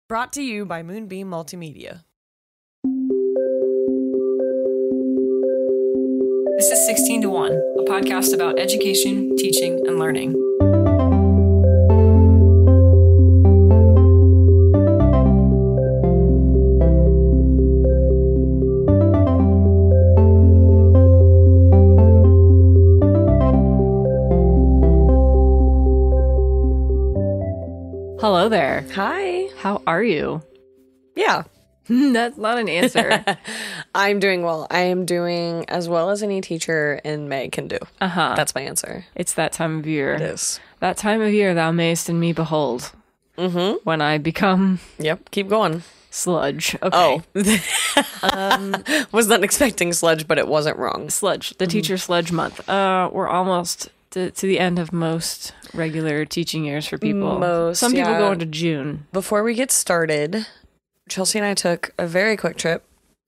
Brought to you by Moonbeam Multimedia. This is 16 to 1, a podcast about education, teaching, and learning. Hello there. Hi. How are you? Yeah. That's not an answer. I'm doing well. I am doing as well as any teacher in May can do. Uh-huh. That's my answer. It's that time of year. It is. That time of year thou mayst in me behold. Mm-hmm. When I become... Yep. Keep going. Sludge. Okay. Oh. Was not expecting sludge, but it wasn't wrong. Sludge. The teacher sludge month. We're almost to the end of most regular teaching years for people. Some people go into June. Before we get started, Chelsea and I took a very quick trip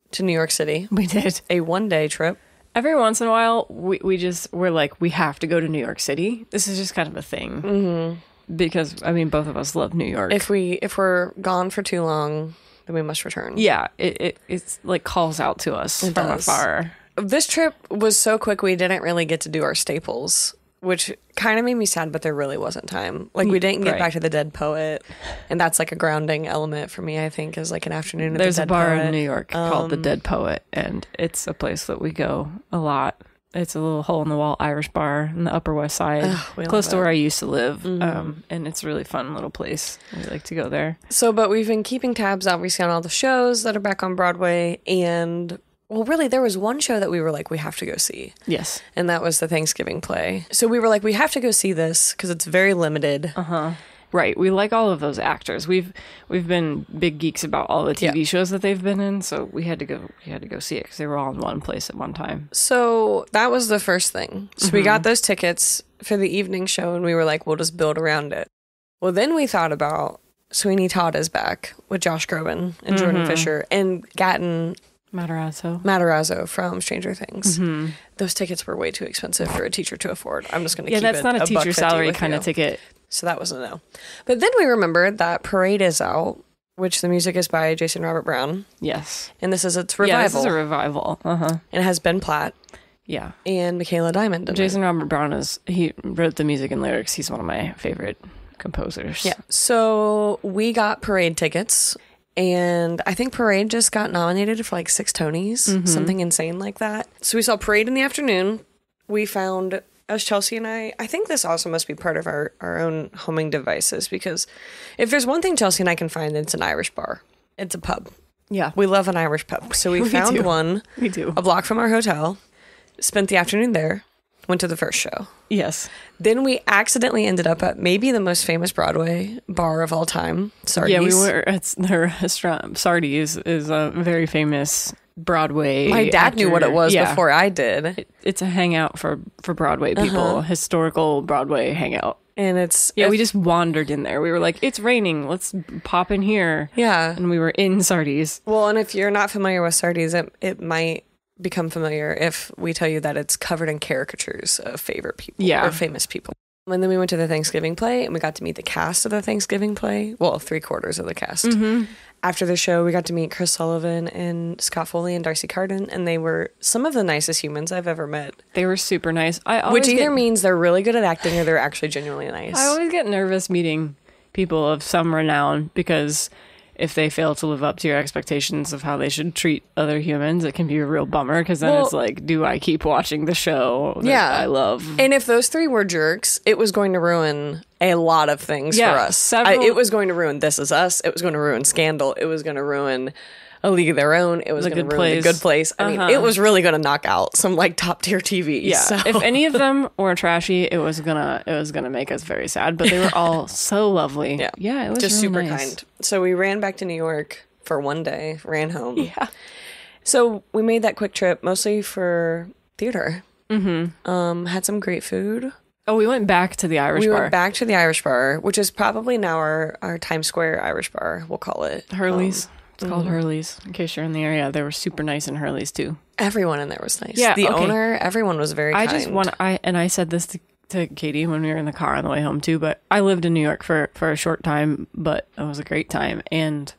to New York City. We did. A one-day trip. Every once in a while, we're like, we have to go to New York City. This is just kind of a thing. Mm-hmm. Because, I mean, both of us love New York. If we're gone for too long, then we must return. Yeah, it's like calls out to us from afar. This trip was so quick, we didn't really get to do our staples, which kind of made me sad, but there really wasn't time. Like, we didn't get back to the Dead Poet, and that's like a grounding element for me, I think, is like an afternoon at There's the Dead Poet. There's a bar in New York called the Dead Poet, and it's a place that we go a lot. It's a little hole-in-the-wall Irish bar in the Upper West Side, close to where I used to live, and it's a really fun little place. We like to go there. So, but we've been keeping tabs, obviously, on all the shows that are back on Broadway, and... well, really, there was one show that we were like, we have to go see. Yes. And that was the Thanksgiving play. So we were like, we have to go see this because it's very limited. Uh-huh. Right. We like all of those actors. We've been big geeks about all the TV shows that they've been in, so we had to go see it because they were all in one place at one time. So that was the first thing. So we got those tickets for the evening show, and we were like, we'll just build around it. Well, then we thought about Sweeney Todd is back with Josh Groban and Jordan Fisher and Gatton Matarazzo from Stranger Things. Mm-hmm. Those tickets were way too expensive for a teacher to afford. I'm just going to keep it that's not a teacher salary kind of ticket. So that was a no. But then we remembered that Parade is out, which the music is by Jason Robert Brown. Yes. And this is its revival. Yeah, this is a revival. Uh-huh. And it has Ben Platt. Yeah. And Michaela Diamond in Jason Robert Brown he wrote the music and lyrics. He's one of my favorite composers. Yeah. So we got Parade tickets. And I think Parade just got nominated for like 6 Tonys, something insane like that. So we saw Parade in the afternoon. We found, as Chelsea and I think this also must be part of our own homing devices, because if there's one thing Chelsea and I can find, it's an Irish bar. It's a pub. Yeah. We love an Irish pub. So we found one. We do. A block from our hotel. Spent the afternoon there. Went to the first show. Yes. Then we accidentally ended up at maybe the most famous Broadway bar of all time, Sardi's. Yeah, we were at the restaurant. Sardi's is a very famous Broadway. My dad knew what it was before I did. It's a hangout for Broadway people, historical Broadway hangout. And it's... yeah, we just wandered in there. We were like, it's raining. Let's pop in here. Yeah. And we were in Sardi's. Well, and if you're not familiar with Sardi's, it might become familiar if we tell you that it's covered in caricatures of favorite people or famous people. And then we went to the Thanksgiving play, and we got to meet the cast of the Thanksgiving play. Well, 3/4 of the cast. Mm-hmm. After the show, we got to meet Chris Sullivan and Scott Foley and Darcy Carden, and they were some of the nicest humans I've ever met. They were super nice. Which either means they're really good at acting or they're actually genuinely nice. I always get nervous meeting people of some renown, because if they fail to live up to your expectations of how they should treat other humans, it can be a real bummer, because then it's like, do I keep watching the show that I love? And if those 3 were jerks, it was going to ruin a lot of things for us. It was going to ruin This Is Us. It was going to ruin Scandal. It was going to ruin A League of Their Own. It was going to ruin The Good Place. I mean, it was really going to knock out some like top tier TV. Yeah. So. If any of them were trashy, it was gonna make us very sad. But they were all so lovely. Yeah, it was just really super nice. kind. So we ran back to New York for one day, ran home. Yeah. So we made that quick trip mostly for theater. Mm-hmm. Had some great food. Oh, we went back to the Irish bar. We went back to the Irish bar, which is probably now our Times Square Irish bar, we'll call it. Hurley's. It's called Hurley's. In case you're in the area, they were super nice in Hurley's too. Everyone in there was nice. Yeah, the owner, everyone was very kind. I said this to Katie when we were in the car on the way home too, but I lived in New York for a short time, but it was a great time. And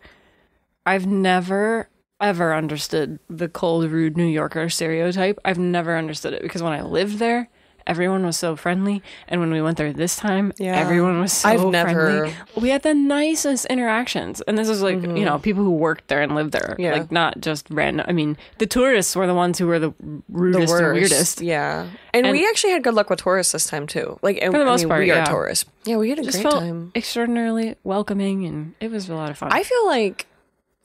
I've never, ever understood the cold, rude New Yorker stereotype. I've never understood it because when I lived there, everyone was so friendly. And when we went there this time, everyone was so friendly. We had the nicest interactions. And this is like, you know, people who worked there and lived there. Like, not just random. I mean, the tourists were the ones who were the rudest and weirdest. Yeah. And we actually had good luck with tourists this time, too. Like, for the most part, we are tourists. Yeah, we had a just great felt time. Extraordinarily welcoming, and it was a lot of fun. I feel like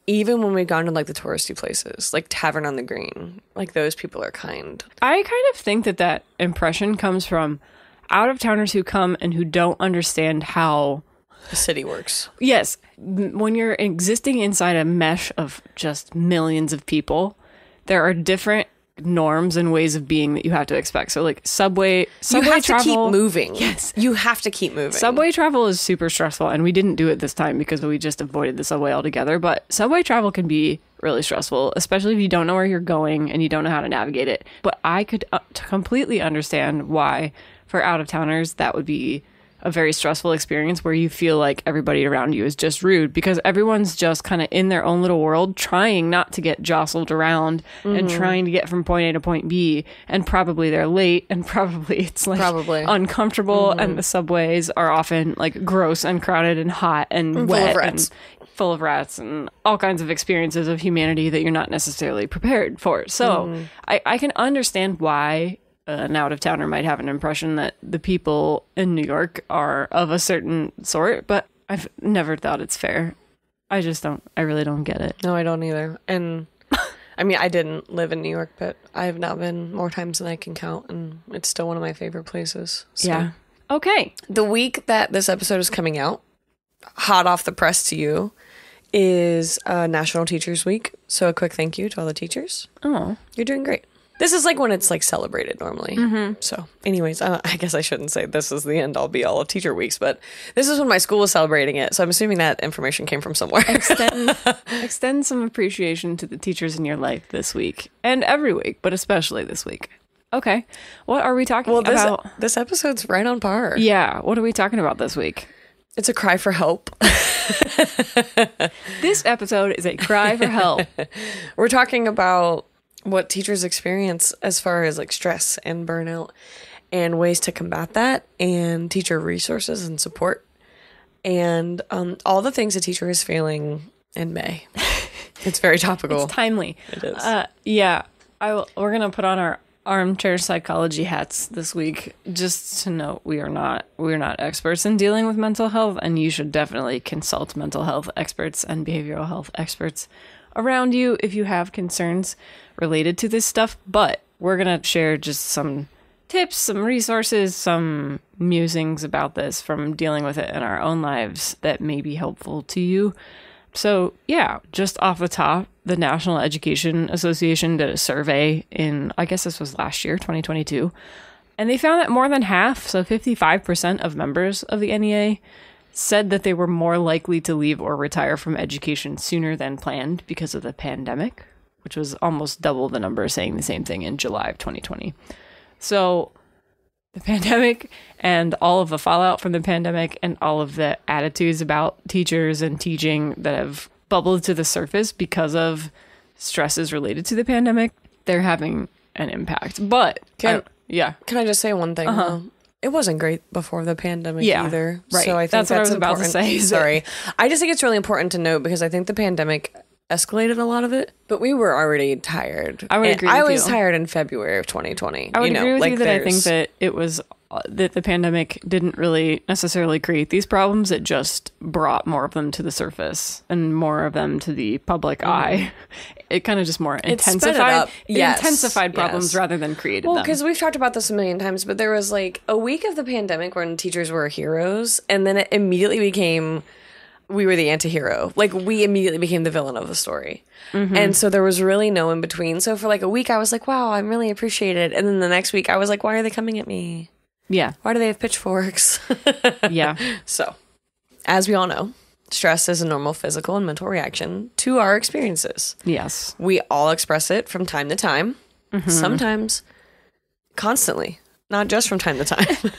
even when we've gone to like the touristy places, like Tavern on the Green, like those people are kind. I kind of think that impression comes from out-of-towners who come and who don't understand how the city works. Yes. When you're existing inside a mesh of just millions of people, there are different norms and ways of being that you have to expect. So like subway you have travel, to keep moving. Yes, you have to keep moving. Subway travel is super stressful, and we didn't do it this time because we just avoided the subway altogether. But subway travel can be really stressful, especially if you don't know where you're going and you don't know how to navigate it. But I could completely understand why for out-of-towners that would be a very stressful experience where you feel like everybody around you is just rude because everyone's just kind of in their own little world trying not to get jostled around and trying to get from point A to point B, and probably they're late and probably it's like uncomfortable and the subways are often like gross and crowded and hot and wet and full of rats and all kinds of experiences of humanity that you're not necessarily prepared for. So I can understand why an out-of-towner might have an impression that the people in New York are of a certain sort, but I've never thought it's fair. I really don't get it. No, I don't either. And I mean, I didn't live in New York, but I have now been more times than I can count, and it's still one of my favorite places. So. Yeah. Okay. The week that this episode is coming out, hot off the press to you, is National Teachers Week. So a quick thank you to all the teachers. Oh. You're doing great. This is like when it's like celebrated normally. So anyways, I guess I shouldn't say this is the end all be all of teacher weeks, but this is when my school was celebrating it. So I'm assuming that information came from somewhere. Extend some appreciation to the teachers in your life this week and every week, but especially this week. Okay. What are we talking about? This episode's right on par. Yeah. What are we talking about this week? It's a cry for help. This episode is a cry for help. We're talking about what teachers experience as far as like stress and burnout and ways to combat that, and teacher resources and support, and all the things a teacher is feeling in May. It's very topical. It's timely. It is. Yeah. We're going to put on our armchair psychology hats this week, just to note we're not experts in dealing with mental health, and you should definitely consult mental health experts and behavioral health experts around you if you have concerns related to this stuff. But we're going to share just some tips, some resources, some musings about this from dealing with it in our own lives that may be helpful to you. So yeah, just off the top, the National Education Association did a survey in, I guess this was last year, 2022, and they found that more than half, so 55% of members of the NEA said that they were more likely to leave or retire from education sooner than planned because of the pandemic, which was almost double the number saying the same thing in July of 2020. So the pandemic and all of the fallout from the pandemic and all of the attitudes about teachers and teaching that have bubbled to the surface because of stresses related to the pandemic, they're having an impact. But can I just say one thing? It wasn't great before the pandemic either. Right. So I think that's what I was important. about to say. Sorry. I just think it's really important to note because I think the pandemic escalated a lot of it, but we were already tired. I would agree with you. I was tired in February of 2020. I would agree with you that I think that it was that the pandemic didn't really necessarily create these problems. It just brought more of them to the surface and more of them to the public eye. It kind of just more intensified problems rather than created them. Well, because we've talked about this a million times, but there was like a week of the pandemic when teachers were heroes, and then it immediately became we were the anti-hero. Like, we immediately became the villain of the story. And so there was really no in between. So for like a week, I was like, wow, I'm really appreciated. And then the next week, I was like, why are they coming at me? Yeah. Why do they have pitchforks? Yeah. So, as we all know, stress is a normal physical and mental reaction to our experiences. Yes. We all express it from time to time, sometimes constantly. not just from time to time.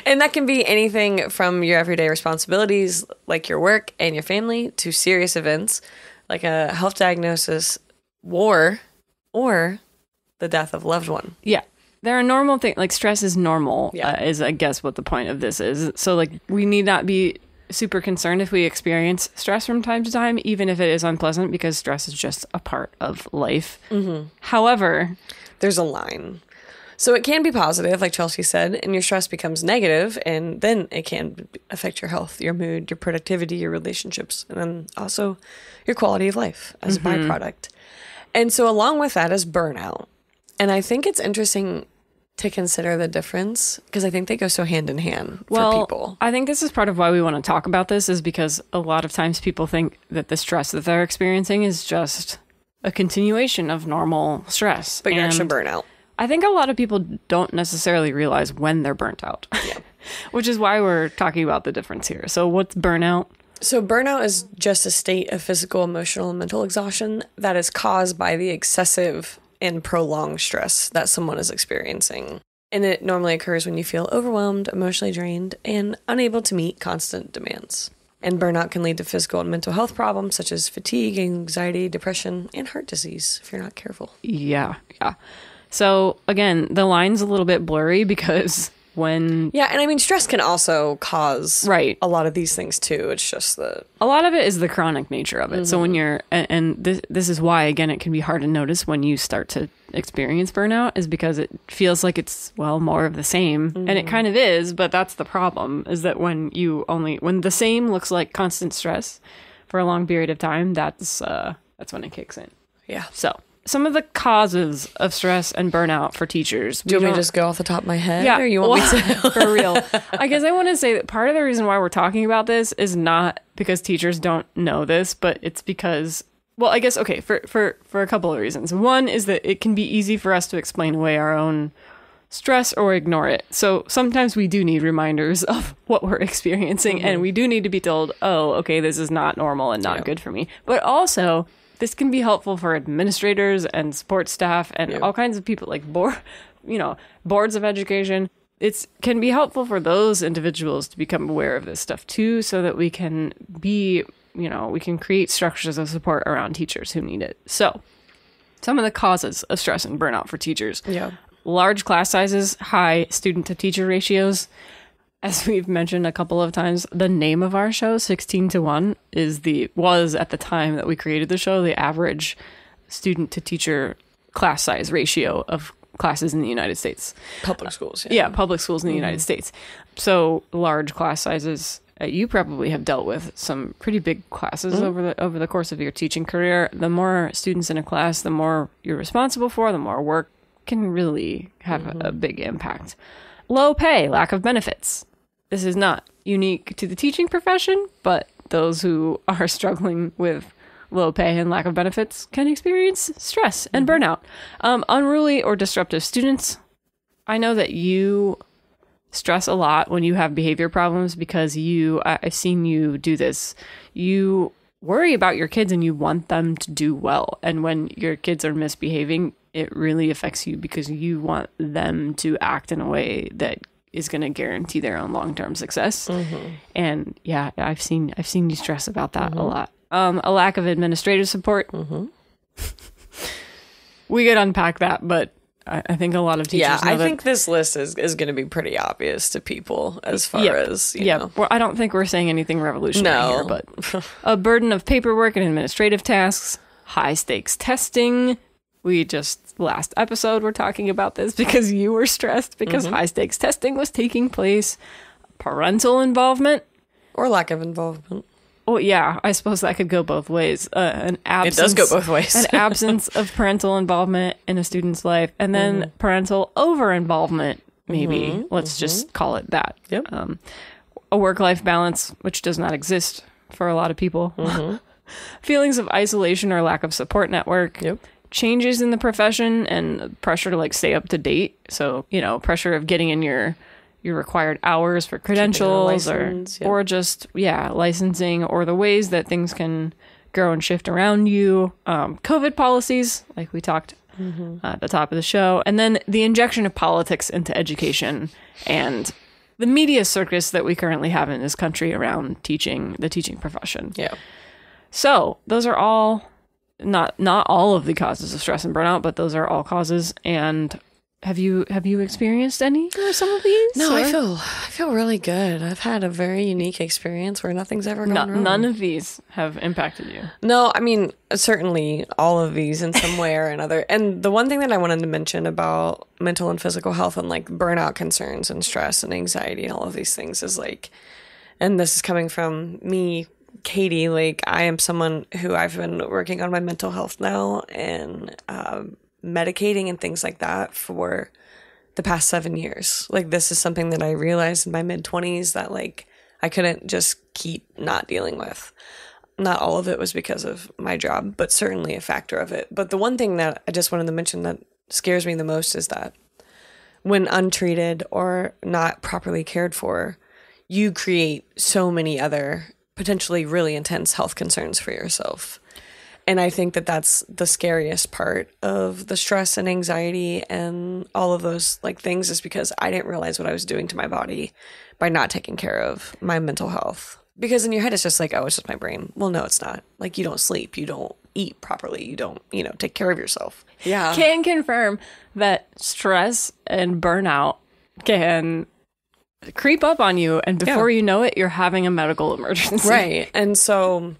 And that can be anything from your everyday responsibilities, like your work and your family, to serious events like a health diagnosis, war, or the death of a loved one. Yeah. There are normal things, like stress is normal, Yeah. is I guess what the point of this is. So like we need not be super concerned if we experience stress from time to time, even if it is unpleasant, because stress is just a part of life. However, there's a line. So it can be positive, like Chelsea said, and your stress becomes negative, and then it can affect your health, your mood, your productivity, your relationships, and then also your quality of life as a byproduct. And so along with that is burnout. And I think it's interesting to consider the difference because I think they go so hand in hand for people. I think this is part of why we want to talk about this, is because a lot of times people think that the stress that they're experiencing is just a continuation of normal stress. But you're actually burnout. I think a lot of people don't necessarily realize when they're burnt out, which is why we're talking about the difference here. So what's burnout? So burnout is just a state of physical, emotional, and mental exhaustion that is caused by the excessive and prolonged stress that someone is experiencing. And it normally occurs when you feel overwhelmed, emotionally drained, and unable to meet constant demands. And burnout can lead to physical and mental health problems such as fatigue, anxiety, depression, and heart disease if you're not careful. Yeah. So again, the line's a little bit blurry because when... Yeah, and I mean, stress can also cause right. a lot of these things too. It's just the... A lot of it is the chronic nature of it. So when you're... And this is why, again, it can be hard to notice when you start to experience burnout, is because it feels like it's, well, more of the same. And it kind of is, but that's the problem, is that when the same looks like constant stress for a long period of time, that's when it kicks in. Yeah. So... some of the causes of stress and burnout for teachers. Do you want me to just go off the top of my head? Yeah. Or you want me to? For real. I guess I want to say that part of the reason why we're talking about this is not because teachers don't know this, but it's because, well, I guess, okay, for a couple of reasons. One is that it can be easy for us to explain away our own stress or ignore it. So sometimes we do need reminders of what we're experiencing, and we do need to be told, oh, okay, this is not normal and not good for me. But also... this can be helpful for administrators and support staff and all kinds of people, like boards of education. It can be helpful for those individuals to become aware of this stuff too, so that we can we can create structures of support around teachers who need it. So some of the causes of stress and burnout for teachers. Yeah. Large class sizes, high student to teacher ratios. As we've mentioned a couple of times, the name of our show, 16:1, was at the time that we created the show, the average student to teacher class size ratio of classes in the United States. Public schools. Yeah, public schools in the United States. So large class sizes, you probably have dealt with some pretty big classes over the course of your teaching career. The more students in a class, the more you're responsible for, the more work can really have a big impact. Low pay, lack of benefits. This is not unique to the teaching profession, but those who are struggling with low pay and lack of benefits can experience stress and burnout. Unruly or disruptive students. I know that you stress a lot when you have behavior problems because I've seen you do this. You worry about your kids and you want them to do well. And when your kids are misbehaving, it really affects you because you want them to act in a way that is going to guarantee their own long-term success. And yeah, I've seen you stress about that a lot. A lack of administrative support. We could unpack that, but I think a lot of teachers know I think this list is going to be pretty obvious to people as far as, you know. Well, I don't think we're saying anything revolutionary here, but a burden of paperwork and administrative tasks, high stakes testing. Last episode, we're talking about this because you were stressed because high stakes testing was taking place. Parental involvement. Or lack of involvement. Oh, yeah. I suppose that could go both ways. It does go both ways. An absence of parental involvement in a student's life. And then parental over-involvement, maybe. Let's just call it that. Yep. A work-life balance, which does not exist for a lot of people. Feelings of isolation or lack of support network. Yep. Changes in the profession and pressure to stay up to date. So, pressure of getting in your required hours for credentials or just licensing, or the ways that things can grow and shift around you. COVID policies, like we talked at the top of the show. And then the injection of politics into education and the media circus that we currently have in this country around the teaching profession. Yeah. So those are all, not all of the causes of stress and burnout, but those are all causes. And have you experienced any or some of these? No, I feel really good. I've had a very unique experience where nothing's ever gone wrong. None of these have impacted you. No, I mean, certainly all of these in some way or another. And the one thing that I wanted to mention about mental and physical health and like burnout concerns and stress and anxiety and all of these things is like, and this is coming from me, Katie, like I am someone who I've been working on my mental health now and medicating and things like that for the past 7 years. Like this is something that I realized in my mid-20s that like I couldn't just keep not dealing with. Not all of it was because of my job, but certainly a factor of it. But the one thing that I just wanted to mention that scares me the most is that when untreated or not properly cared for, you create so many other potentially really intense health concerns for yourself. And I think that that's the scariest part of the stress and anxiety and all of those like things is because I didn't realize what I was doing to my body by not taking care of my mental health. Because in your head, it's just like, oh, it's just my brain. Well, no, it's not. Like you don't sleep, you don't eat properly, you don't, take care of yourself. Yeah. Can confirm that stress and burnout can creep up on you. And before you know it, you're having a medical emergency. Right. And so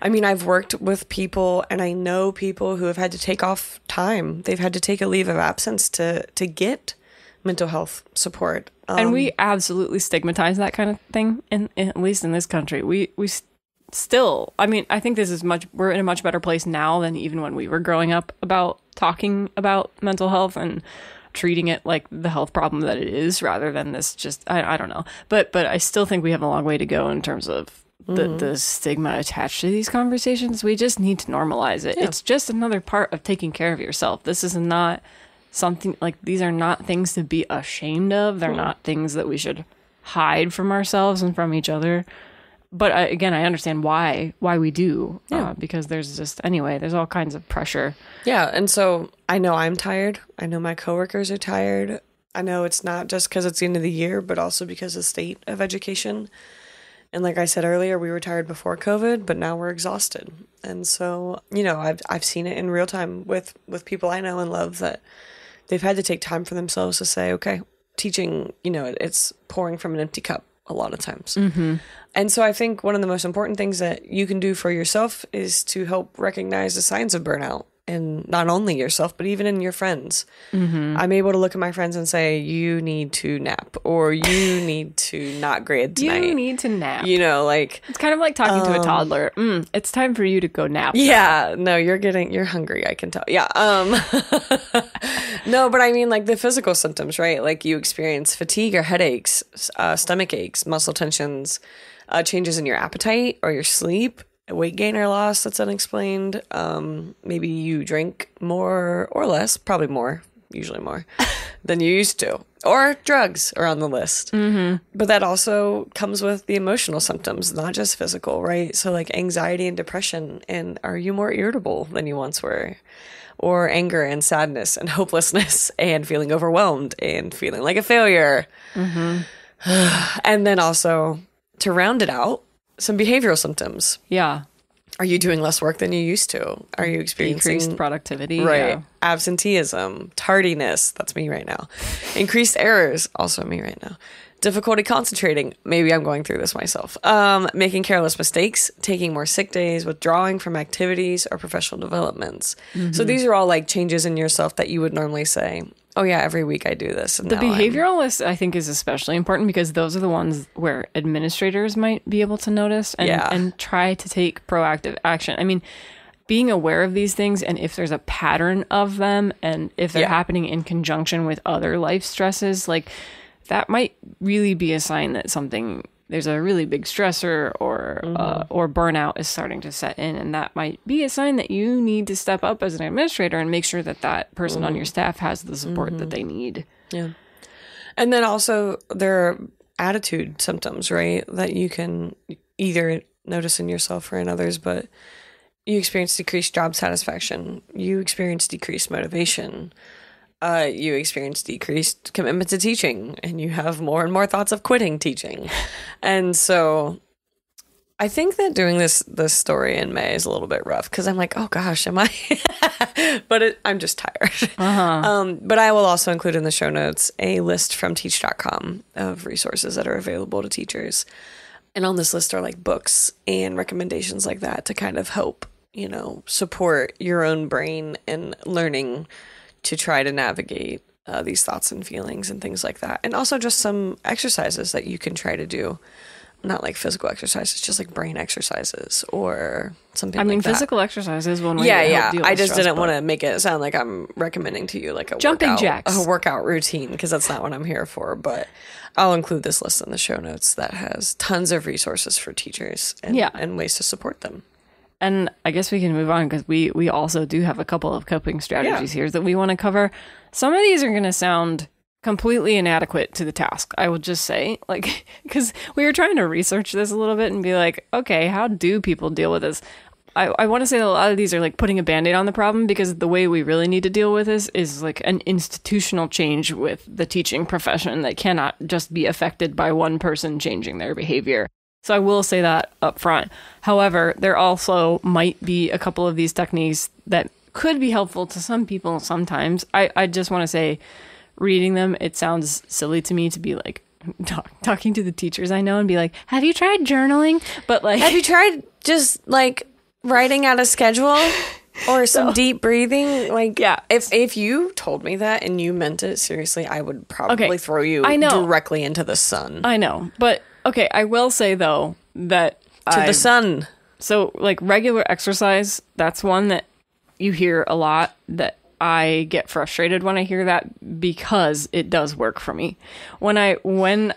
I mean, I've worked with people and I know people who have had to take off time. They've had to take a leave of absence to get mental health support. And we absolutely stigmatize that kind of thing, at least in this country. We still, I mean, I think we're in a much better place now than even when we were growing up about talking about mental health and treating it like the health problem that it is rather than this just, I don't know. But I still think we have a long way to go in terms of the stigma attached to these conversations. We just need to normalize it. Yeah. It's just another part of taking care of yourself. This is not something like, these are not things to be ashamed of. They're not things that we should hide from ourselves and from each other. But again, I understand why we do, because there's all kinds of pressure. Yeah. And so I know I'm tired. I know my coworkers are tired. I know it's not just because it's the end of the year, but also because of the state of education. And like I said earlier, we were tired before COVID, but now we're exhausted. And so, I've seen it in real time with people I know and love that they've had to take time for themselves to say, okay, teaching, it's pouring from an empty cup a lot of times. Mm-hmm. And so I think one of the most important things that you can do for yourself is to help recognize the signs of burnout. And not only yourself, but even in your friends. Mm-hmm. I'm able to look at my friends and say, you need to nap, or you need to not grade tonight. You need to nap. It's kind of like talking to a toddler. It's time for you to go nap. Yeah. No, you're hungry. I can tell. Yeah. No, but I mean like the physical symptoms, right? Like you experience fatigue or headaches, stomach aches, muscle tensions, changes in your appetite or your sleep. Weight gain or loss that's unexplained. Maybe you drink more or less, probably more, usually more, than you used to. Or drugs are on the list. Mm-hmm. But that also comes with the emotional symptoms, not just physical, right? So like anxiety and depression. And are you more irritable than you once were? Or anger and sadness and hopelessness and feeling overwhelmed and feeling like a failure. Mm-hmm. And then also to round it out, some behavioral symptoms. Yeah. Are you doing less work than you used to? Are you experiencing decreased productivity? Right. Yeah. Absenteeism, tardiness. That's me right now. Increased errors. Also me right now. Difficulty concentrating. Maybe I'm going through this myself. Making careless mistakes, taking more sick days, withdrawing from activities or professional developments. Mm-hmm. So these are all like changes in yourself that you would normally say, oh yeah, every week I do this. And the behavioral list, I think, is especially important because those are the ones where administrators might be able to notice and try to take proactive action. I mean, being aware of these things and if there's a pattern of them and if they're happening in conjunction with other life stresses, like that might really be a sign that there's a really big stressor or burnout is starting to set in. And that might be a sign that you need to step up as an administrator and make sure that person on your staff has the support that they need. Yeah. And then also there are attitude symptoms, right? That you can either notice in yourself or in others, but you experience decreased job satisfaction. You experience decreased motivation. You experience decreased commitment to teaching, and you have more and more thoughts of quitting teaching. And so I think that doing this story in May is a little bit rough because I'm like, oh gosh, am I? But I'm just tired. But I will also include in the show notes a list from teach.com of resources that are available to teachers. And on this list are like books and recommendations like that to kind of help, support your own brain and learning to try to navigate these thoughts and feelings and things like that. And also just some exercises that you can try to do. Not like physical exercises, just like brain exercises or something like that. I mean, physical exercise is one way to help deal with I just stress, didn't want to make it sound like I'm recommending to you like a jumping jacks, a workout routine, because that's not what I'm here for. But I'll include this list in the show notes that has tons of resources for teachers and ways to support them. And I guess we can move on because we also do have a couple of coping strategies here that we want to cover. Some of these are going to sound completely inadequate to the task, I would just say, like, because we were trying to research this a little bit and be like, okay, how do people deal with this? I want to say that a lot of these are like putting a Band-Aid on the problem, because the way we really need to deal with this is like an institutional change with the teaching profession that cannot just be affected by one person changing their behavior. So I will say that up front. However, there also might be a couple of these techniques that could be helpful to some people sometimes. I just want to say, reading them, it sounds silly to me to be like talking to the teachers I know and be like, have you tried journaling? But like, have you tried just like writing out a schedule or some deep breathing? Like, if you told me that and you meant it seriously, I would probably throw you directly into the sun. I know. But okay, I will say though that the sun. So like regular exercise, that's one that you hear a lot that I get frustrated when I hear that, because it does work for me. When I don't want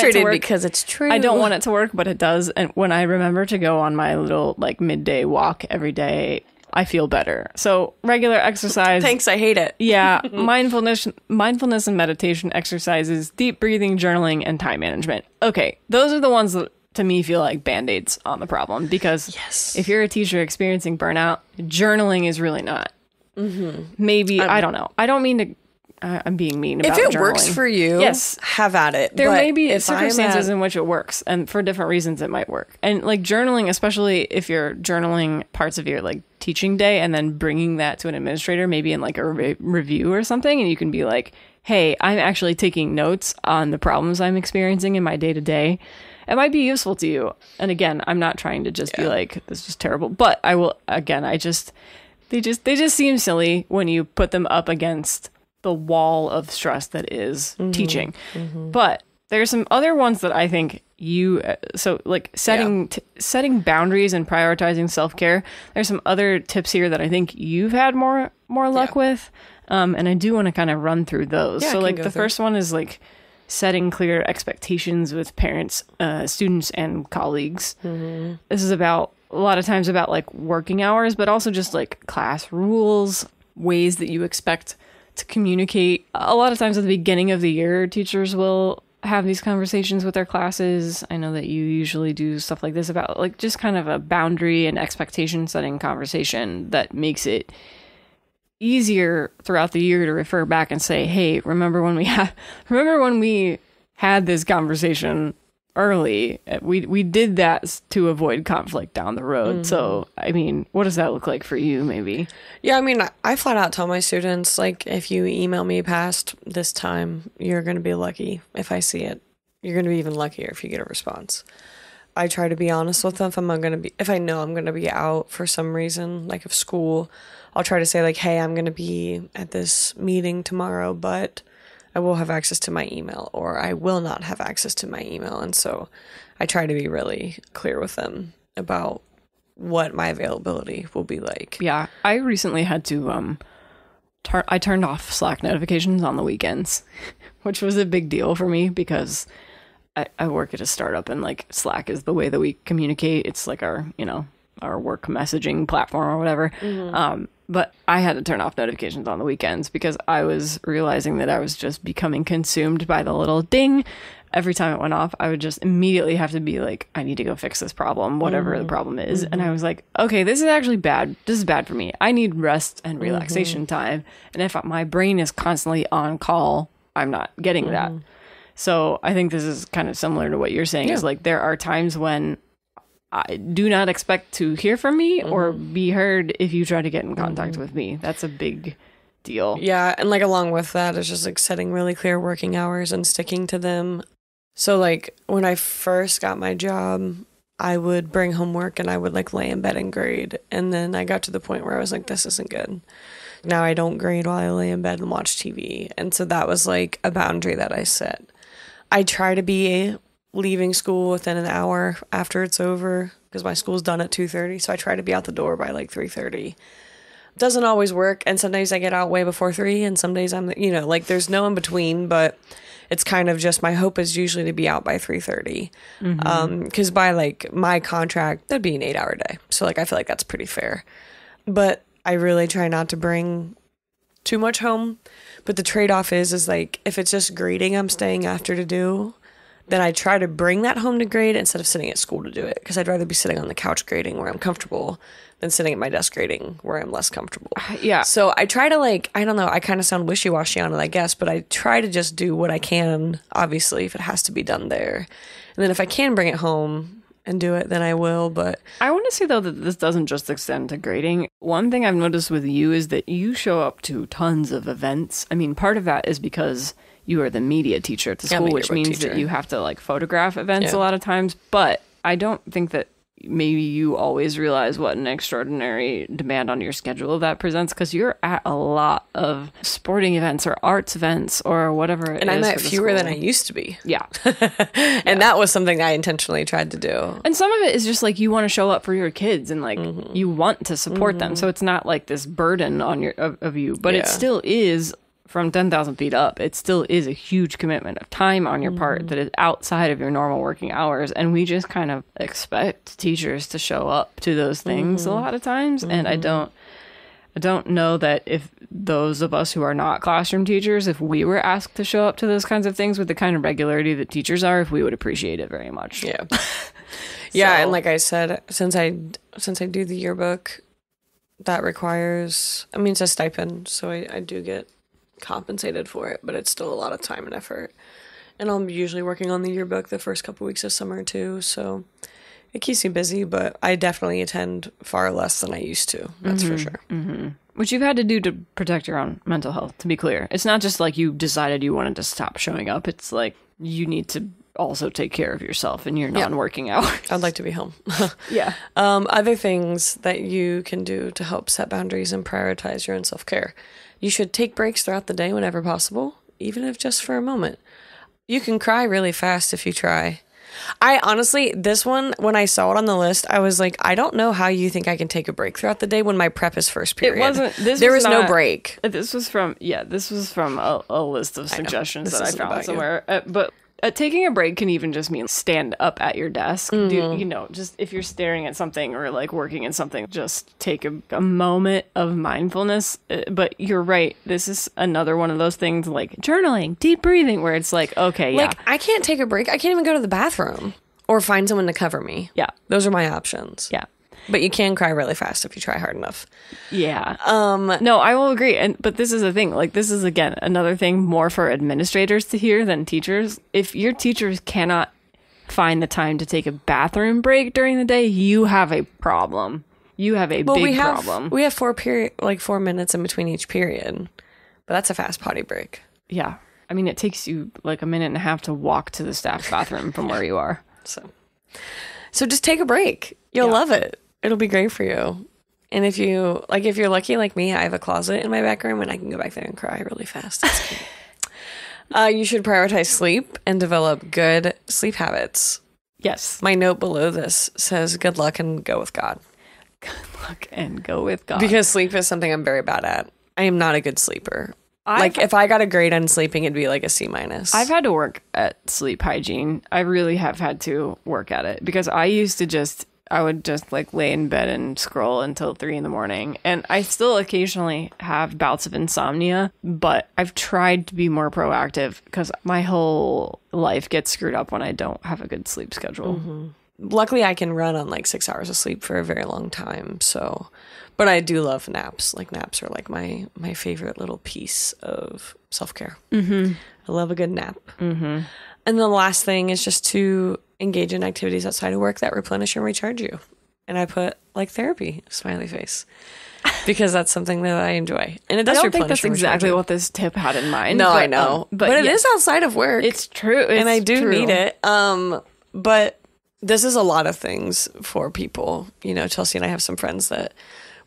it to work because it's true. I don't want it to work, but it does. And when I remember to go on my little like midday walk every day, I feel better. So regular exercise. Thanks, I hate it. Yeah, mindfulness and meditation exercises, deep breathing, journaling, and time management. Okay, those are the ones that to me feel like Band-Aids on the problem, because if you're a teacher experiencing burnout, journaling is really not. Maybe, I don't know. I don't mean to, I'm being mean about journaling. If it works for you, have at it. There may be circumstances in which it works, and for different reasons it might work. And like journaling, especially if you're journaling parts of your like teaching day and then bringing that to an administrator, maybe in like a review or something, and you can be like, hey, I'm actually taking notes on the problems I'm experiencing in my day-to-day. It might be useful to you. And again, I'm not trying to just be like, this is terrible. But I will, again, they just seem silly when you put them up against the wall of stress that is teaching. But there's some other ones that I think so like setting boundaries and prioritizing self-care. There's some other tips here that I think you've had more luck with. And I do want to kind of run through those. So like the first one is like setting clear expectations with parents, students, and colleagues. This is a lot of times about like working hours, but also just like class rules, ways that you expect to communicate. A lot of times at the beginning of the year, teachers will have these conversations with their classes. I know that you usually do stuff like this about like just kind of a boundary and expectation setting conversation that makes it easier throughout the year to refer back and say, hey, remember when we had this conversation early? We did that to avoid conflict down the road. So I mean, what does that look like for you? Maybe I mean, I flat out tell my students, like, if you email me past this time, you're going to be lucky if I see it. You're going to be even luckier if you get a response. I try to be honest with them if I know I'm going to be out for some reason, like if school, I'll try to say like, hey, I'm going to be at this meeting tomorrow, but I will have access to my email, or I will not have access to my email. And so I try to be really clear with them about what my availability will be like. Yeah. I recently had to, I turned off Slack notifications on the weekends, which was a big deal for me because I work at a startup, and like Slack is the way that we communicate. It's like our work messaging platform or whatever. But I had to turn off notifications on the weekends because I was realizing that I was just becoming consumed by the little ding. Every time it went off, I would just immediately have to be like, I need to go fix this problem, whatever the problem is. And I was like, okay, this is actually bad. This is bad for me. I need rest and relaxation time. And if my brain is constantly on call, I'm not getting that. So I think this is kind of similar to what you're saying is like, there are times when I do not expect to hear from me or be heard if you try to get in contact with me. That's a big deal. Yeah. And like along with that, it's just like setting really clear working hours and sticking to them. So like when I first got my job, I would bring homework and I would like lay in bed and grade. And then I got to the point where I was like, this isn't good. Now I don't grade while I lay in bed and watch TV. And so that was like a boundary that I set. I try to be leaving school within an hour after it's over because my school's done at 2:30. So I try to be out the door by like 3:30. Doesn't always work. And some days I get out way before 3 and some days I'm, you know, like there's no in between, but it's kind of just my hope is usually to be out by 3:30. Because by like my contract, that'd be an 8-hour day. So like I feel like that's pretty fair. But I really try not to bring too much home. But the trade-off is like if it's just grading I'm staying after to do, then I try to bring that home to grade instead of sitting at school to do it. Because I'd rather be sitting on the couch grading where I'm comfortable than sitting at my desk grading where I'm less comfortable. Yeah. So I try to like, I don't know, I kind of sound wishy-washy on it, I guess, but I try to just do what I can, obviously, if it has to be done there. And then if I can bring it home and do it, then I will. But I want to say, though, that this doesn't just extend to grading. One thing I've noticed with you is that you show up to tons of events. I mean, part of that is because you are the media teacher at the school, which means that you have to like photograph events a lot of times. But I don't think that maybe you always realize what an extraordinary demand on your schedule that presents because you're at a lot of sporting events or arts events or whatever it is. And I'm at fewer than I used to be. Yeah. And that was something I intentionally tried to do. And some of it is just like you want to show up for your kids and like you want to support them. So it's not like this burden on your of you, but it still is. From 10,000 feet up, it still is a huge commitment of time on your part that is outside of your normal working hours. And we just kind of expect teachers to show up to those things a lot of times. And I don't know that if those of us who are not classroom teachers, if we were asked to show up to those kinds of things with the kind of regularity that teachers are, if we would appreciate it very much. Yeah. Yeah. And like I said, since I do the yearbook, that requires, I mean, it's a stipend. So I do get compensated for it, but it's still a lot of time and effort. And I'm usually working on the yearbook the first couple weeks of summer too, so it keeps me busy, but I definitely attend far less than I used to. That's for sure. Which you've had to do to protect your own mental health, to be clear. It's not just like you decided you wanted to stop showing up. It's like you need to also take care of yourself and your non-working hours. I'd like to be home. Yeah. Other things that you can do to help set boundaries and prioritize your own self-care. You should take breaks throughout the day whenever possible, even if just for a moment. You can cry really fast if you try. I honestly, this one, when I saw it on the list, I was like, I don't know how you think I can take a break throughout the day when my prep is first period. There was no break. This was from a list of suggestions that I found somewhere. But taking a break can even just mean stand up at your desk. Just if you're staring at something or like working in something, just take a moment of mindfulness. But you're right. This is another one of those things like journaling, deep breathing, where it's like, okay, like I can't take a break. I can't even go to the bathroom or find someone to cover me. Yeah. Those are my options. Yeah. But you can cry really fast if you try hard enough. Yeah. No, I will agree. But this is the thing. Like, this is, again, another thing more for administrators to hear than teachers. If your teachers cannot find the time to take a bathroom break during the day, you have a problem. You have a big problem. We have 4 minutes in between each period. But that's a fast potty break. Yeah. I mean, it takes you like a minute and a half to walk to the staff bathroom from where you are. So just take a break. You'll love it. It'll be great for you. And if you're lucky like me, I have a closet in my back room and I can go back there and cry really fast. That's cute. You should prioritize sleep and develop good sleep habits. Yes. My note below this says, good luck and go with God. Good luck and go with God. Because sleep is something I'm very bad at. I am not a good sleeper. If I got a grade on sleeping, it'd be like a C-. I've had to work at sleep hygiene. I really have had to work at it because I used to just I would just like lay in bed and scroll until 3 a.m. And I still occasionally have bouts of insomnia, but I've tried to be more proactive because my whole life gets screwed up when I don't have a good sleep schedule. Mm-hmm. Luckily, I can run on like 6 hours of sleep for a very long time. So, but I do love naps. Like naps are like my favorite little piece of self-care. Mm-hmm. I love a good nap. Mm-hmm. And the last thing is just to engage in activities outside of work that replenish and recharge you. And I put like therapy, smiley face, because that's something that I enjoy. And it does. I don't think that's exactly what this tip had in mind. No, but, I know, but it is outside of work. It's true, and I do need it. But this is a lot of things for people. You know, Chelsea and I have some friends that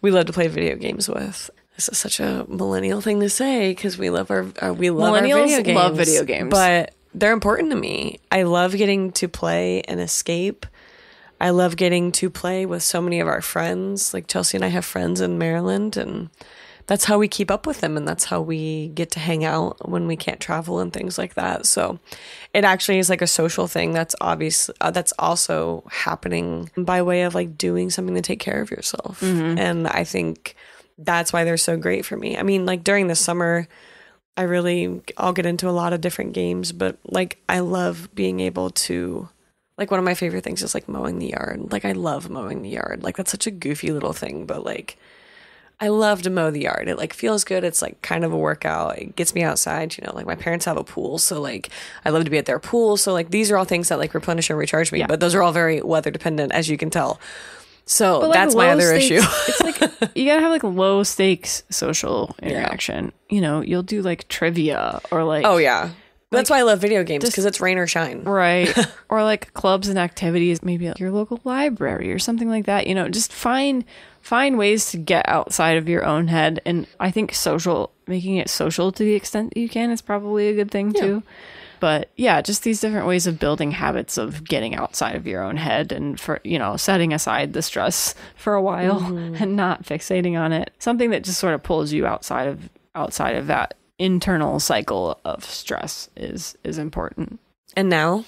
we love to play video games with. This is such a millennial thing to say because we love our video games. Love video games, but they're important to me. I love getting to play and escape. I love getting to play with so many of our friends. Like Chelsea and I have friends in Maryland, and that's how we keep up with them, and that's how we get to hang out when we can't travel and things like that. So it actually is like a social thing that's obvious. That's also happening by way of like doing something to take care of yourself. Mm-hmm. And I think that's why they're so great for me. I mean, like during the summer, I'll get into a lot of different games, but like I love being able to, like one of my favorite things is like mowing the yard. Like I love mowing the yard. Like that's such a goofy little thing, but like I love to mow the yard. It like feels good. It's like kind of a workout. It gets me outside, you know, like my parents have a pool. So like I love to be at their pool. So like these are all things that like replenish and recharge me, but those are all very weather dependent, as you can tell. So like that's my other issue. It's like you gotta have like low stakes social interaction. Yeah. You know, you'll do like trivia or like that's why I love video games, because it's rain or shine. Right. Or like clubs and activities, maybe like your local library or something like that. You know, just find ways to get outside of your own head. And I think making it social to the extent that you can is probably a good thing too. But yeah, just these different ways of building habits of getting outside of your own head and for, you know, setting aside the stress for a while and not fixating on it. Something that just sort of pulls you outside of that internal cycle of stress is important. And now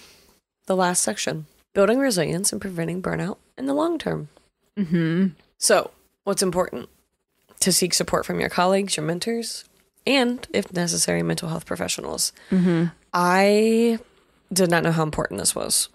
the last section, building resilience and preventing burnout in the long term. Mm-hmm. So what's important? To seek support from your colleagues, your mentors, and if necessary, mental health professionals. Mm-hmm. I did not know how important this was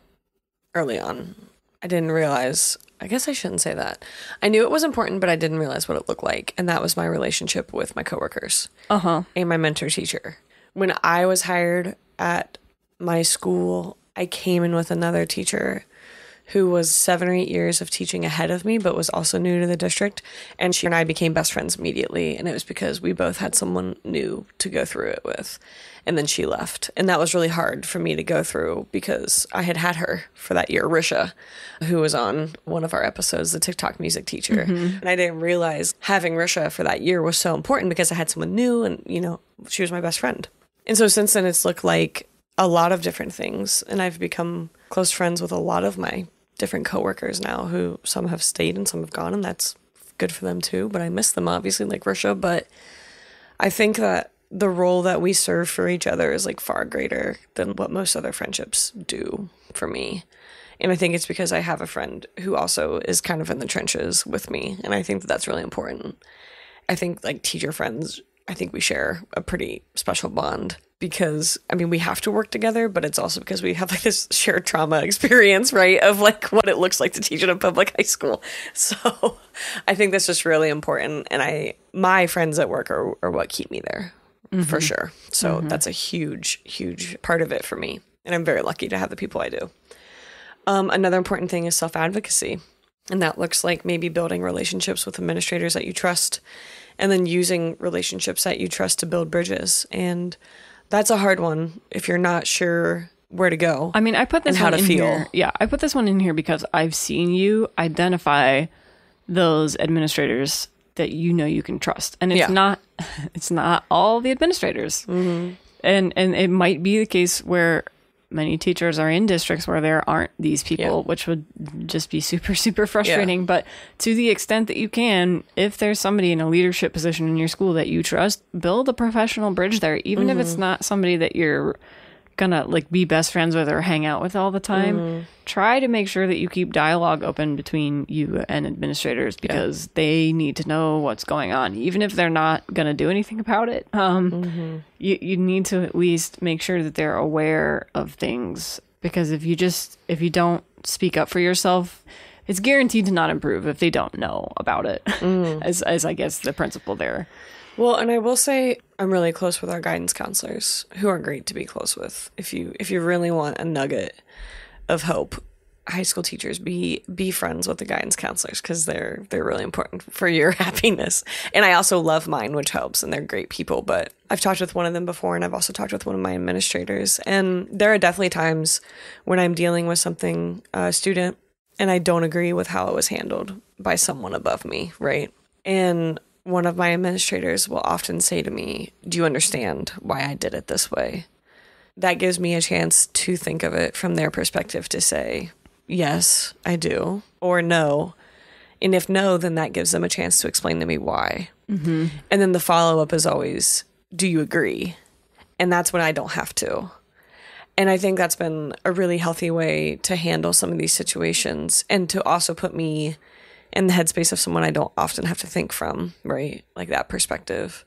early on. I didn't realize, I guess I shouldn't say that. I knew it was important, but I didn't realize what it looked like. And that was my relationship with my coworkers and my mentor teacher. When I was hired at my school, I came in with another teacher who was 7 or 8 years of teaching ahead of me, but was also new to the district. And she and I became best friends immediately. And it was because we both had someone new to go through it with. And then she left. And that was really hard for me to go through because I had her for that year, Risha, who was on one of our episodes, the TikTok music teacher. Mm-hmm. And I didn't realize having Risha for that year was so important because I had someone new and, you know, she was my best friend. And so since then, it's looked like a lot of different things. And I've become close friends with a lot of my different coworkers now, who some have stayed and some have gone, and that's good for them too. But I miss them, obviously, like Risha. But I think that the role that we serve for each other is like far greater than what most other friendships do for me. And I think it's because I have a friend who also is kind of in the trenches with me. And I think that that's really important. I think like teacher friends, I think we share a pretty special bond because, I mean, we have to work together, but it's also because we have like this shared trauma experience, right? Of like what it looks like to teach in a public high school. So I think that's just really important. And my friends at work are what keep me there for sure. So that's a huge, huge part of it for me. And I'm very lucky to have the people I do. Another important thing is self-advocacy. And that looks like maybe building relationships with administrators that you trust and then using relationships that you trust to build bridges. And that's a hard one if you're not sure where to go. I mean, I put this one in here. Yeah, I put this one in here because I've seen you identify those administrators that you know you can trust. And it's not all the administrators. Mm-hmm. And it might be the case where many teachers are in districts where there aren't these people, which would just be super, super frustrating. Yeah. But to the extent that you can, if there's somebody in a leadership position in your school that you trust, build a professional bridge there, even if it's not somebody that you're gonna like be best friends with or hang out with all the time, try to make sure that you keep dialogue open between you and administrators, because they need to know what's going on, even if they're not gonna do anything about it. You need to at least make sure that they're aware of things, because if you don't speak up for yourself, it's guaranteed to not improve if they don't know about it. as I guess the principle there. Well, and I will say I'm really close with our guidance counselors, who are great to be close with. If you really want a nugget of hope, high school teachers, be friends with the guidance counselors, because they're really important for your happiness. And I also love mine, which helps, and they're great people. But I've talked with one of them before, and I've also talked with one of my administrators. And there are definitely times when I'm dealing with something, a student, and I don't agree with how it was handled by someone above me, right? And one of my administrators will often say to me, "Do you understand why I did it this way?" That gives me a chance to think of it from their perspective, to say, yes, I do, or no. And if no, then that gives them a chance to explain to me why. And then the follow-up is always, do you agree? And that's when I don't have to. And I think that's been a really healthy way to handle some of these situations, and to also put me in the headspace of someone I don't often have to think from, right? Like that perspective.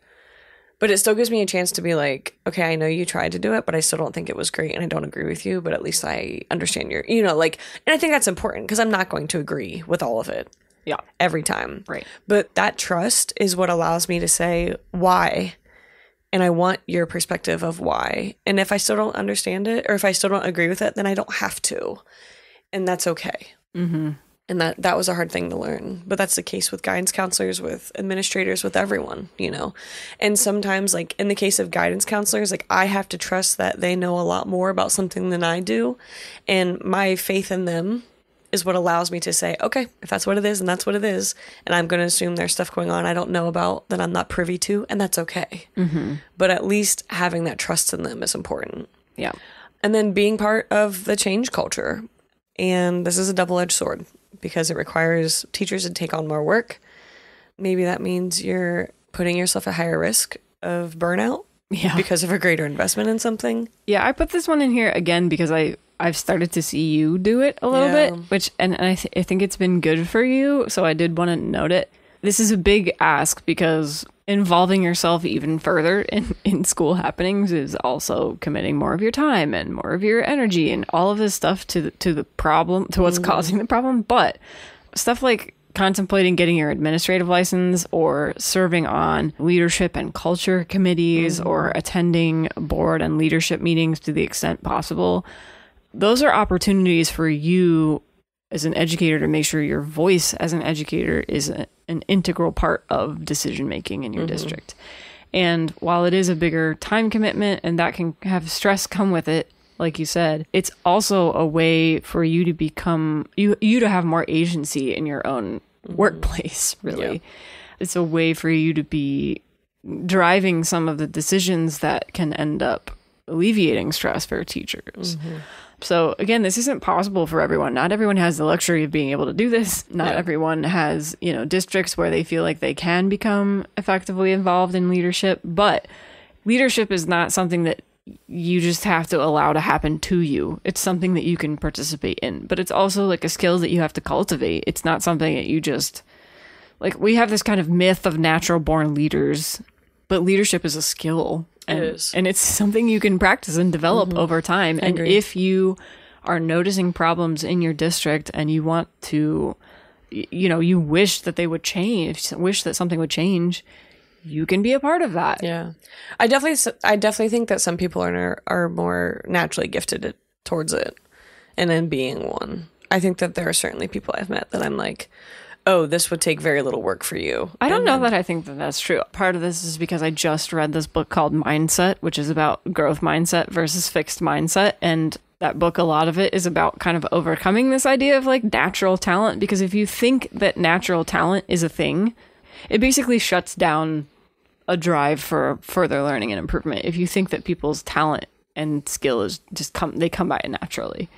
But it still gives me a chance to be like, okay, I know you tried to do it, but I still don't think it was great, and I don't agree with you, but at least I understand your, and I think that's important, because I'm not going to agree with all of it. Yeah. Every time. Right. But that trust is what allows me to say why. And I want your perspective of why. And if I still don't understand it, or if I still don't agree with it, then I don't have to. And that's okay. And that was a hard thing to learn. But that's the case with guidance counselors, with administrators, with everyone, And sometimes, like in the case of guidance counselors, like I have to trust that they know a lot more about something than I do. And my faith in them is what allows me to say, okay, if that's what it is, and that's what it is, and I'm going to assume there's stuff going on I don't know about that I'm not privy to, and that's okay. But at least having that trust in them is important. Yeah. And then being part of the change culture. And this is a double-edged sword, because it requires teachers to take on more work. Maybe that means you're putting yourself at higher risk of burnout because of a greater investment in something. Yeah, I put this one in here again because I've started to see you do it a little bit, which I think it's been good for you. So I did want to note it. This is a big ask, because involving yourself even further in school happenings is also committing more of your time and more of your energy and all of this stuff to the problem, to what's causing the problem. But stuff like contemplating getting your administrative license, or serving on leadership and culture committees, or attending board and leadership meetings to the extent possible, those are opportunities for you as an educator to make sure your voice as an educator is an integral part of decision making in your district. And while it is a bigger time commitment, and that can have stress come with it, like you said, it's also a way for you to become you to have more agency in your own workplace, really. It's a way for you to be driving some of the decisions that can end up alleviating stress for teachers. So again, this isn't possible for everyone. Not everyone has the luxury of being able to do this. Not everyone has, districts where they feel like they can become effectively involved in leadership. But leadership is not something that you just have to allow to happen to you. It's something that you can participate in. But it's also like a skill that you have to cultivate. It's not something that you just, like, we have this kind of myth of natural born leaders, but leadership is a skill. And it's something you can practice and develop over time. And if you are noticing problems in your district and you want to, you wish that they would change, wish that something would change, you can be a part of that. Yeah. I definitely think that some people are more naturally gifted towards it, and in being one. I think that there are certainly people I've met that I'm like, oh, this would take very little work for you. I don't know that I think that that's true. Part of this is because I just read this book called Mindset, which is about growth mindset versus fixed mindset. And that book, a lot of it is about kind of overcoming this idea of like natural talent. Because if you think that natural talent is a thing, it basically shuts down a drive for further learning and improvement. If you think that people's talent and skill is just they come by it naturally.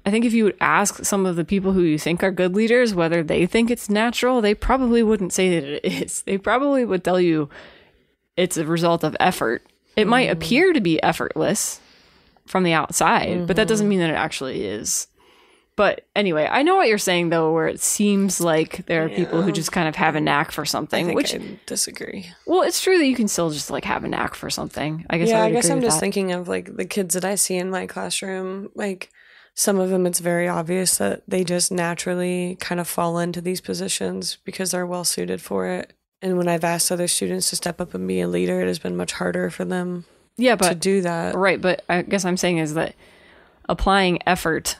I think if you would ask some of the people who you think are good leaders whether they think it's natural, they probably wouldn't say that it is. They probably would tell you it's a result of effort. It might appear to be effortless, from the outside, but that doesn't mean that it actually is. But anyway, I know what you're saying, though, where it seems like there are people who just kind of have a knack for something. I disagree. Well, it's true that you can still just like have a knack for something. I guess. Yeah, I guess I'm just thinking of like the kids that I see in my classroom. Like some of them, it's very obvious that they just naturally kind of fall into these positions because they're well suited for it. And when I've asked other students to step up and be a leader, it has been much harder for them. To do that. Right, but I guess I'm saying is that applying effort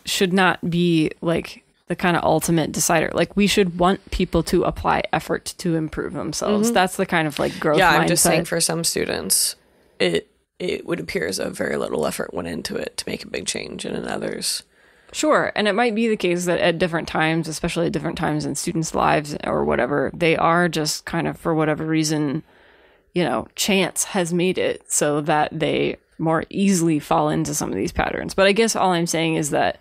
should not be like the kind of ultimate decider. Like we should want people to apply effort to improve themselves. That's the kind of like growth mindset. I'm just saying for some students, it would appear as though very little effort went into it to make a big change, and in others. Sure, and it might be the case that at different times, especially at different times in students' lives or whatever, they are just kind of, for whatever reason, chance has made it so that they more easily fall into some of these patterns. But I guess all I'm saying is that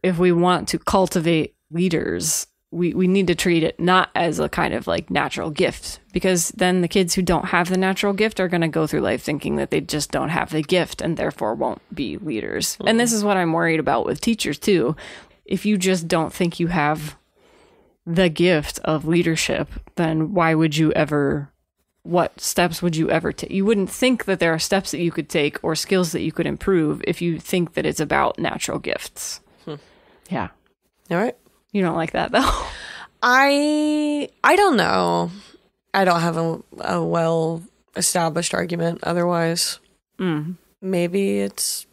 if we want to cultivate leaders, we need to treat it not as a kind of like natural gift, because then the kids who don't have the natural gift are going to go through life thinking that they just don't have the gift and therefore won't be leaders. And this is what I'm worried about with teachers too. If you just don't think you have the gift of leadership, then why would you ever... what steps would you ever take? You wouldn't think that there are steps that you could take or skills that you could improve if you think that it's about natural gifts. Yeah. All right. You don't like that, though? I don't know. I don't have a well-established argument otherwise. Maybe it's...